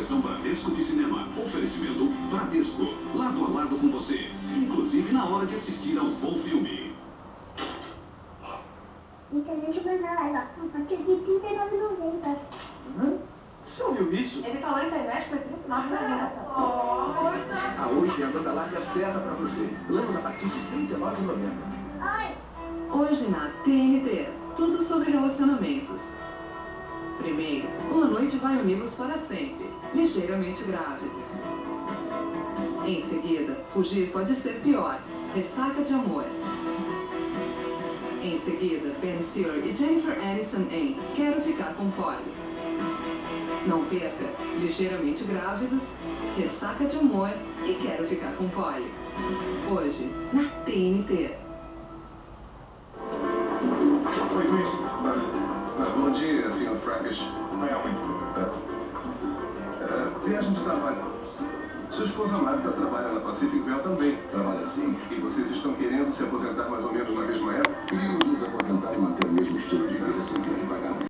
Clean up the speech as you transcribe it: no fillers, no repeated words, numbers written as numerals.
Sessão Bradesco de Cinema. Oferecimento Bradesco. Lado a lado com você. Inclusive na hora de assistir a um bom filme. Internet banal, a partir de R$39,90. Você ouviu isso? Ele falou internet por R$39,90. A Oi tem a banda larga certa pra você. Planos a partir de R$39,90. Oi! Hoje na TNT, tudo sobre relacionamentos. Primeiro, uma noite vai uni-los para sempre, ligeiramente grávidos. Em seguida, fugir pode ser pior, ressaca de amor. Em seguida, Ben Stiller e Jennifer Aniston em Quero Ficar com Polly. Não perca, ligeiramente grávidos, ressaca de amor e Quero Ficar com Polly. Hoje, na TNT. Foi com isso. Bom dia, Sr. Fracas. Vai aonde? Viagem de trabalho. Sua esposa Marta trabalha na Pacific Bell também. Trabalha assim? E vocês estão querendo se aposentar mais ou menos na mesma época?